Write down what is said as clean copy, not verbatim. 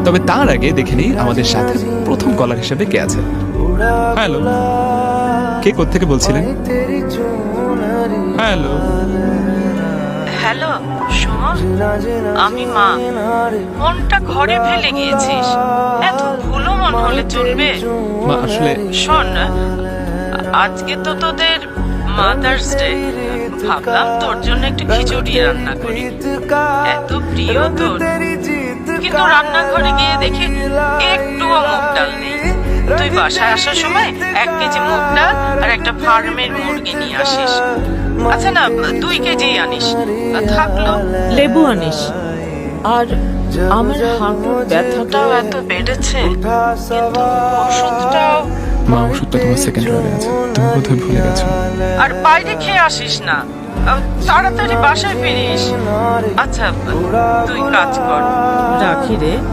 তবে তার আগে দেখে নিই আমাদের সাথে প্রথম কলার হিসেবে কে আছে। হ্যালো, কে কোত্থেকে বলছিলেন? হ্যালো। হ্যালো সুমন, আমি মা। মনটা ঘরে ফেলে গিয়েছিস, এত ভুলো মন হলে চলবে? মা আসলে শোন, আজকে তো তোদের মাদার্স ডে, ভাবলাম তোর জন্য একটু খিচুড়ি রান্না করি, এত প্রিয় তোর। কিন্তু রান্নাঘরে গিয়ে দেখি একটুও মুগ ডাল নেই। তুই বাসায় আসার সময় 1 কেজি মুগ ডাল আর একটা ফার্মের মুরগি নিয়ে আসিস। আচ্ছা না, 2 কেজি আনিস। থাকলো লেবু আনিস। আর আমার হাঁটুর ব্যথাটাও এত বেড়েছে, কিন্তু ওষুধটাও। মা, ওষুধটা তোমার সেকেন্ড ড্রয়ারে আছে, তুমি বোধহয় ভুলে গেছো। আর বাইরে খেয়ে আসিস না, তাড়াতাড়ি বাসায় ফিরিস। আচ্ছা তুই কাজ কর, রাখি রে।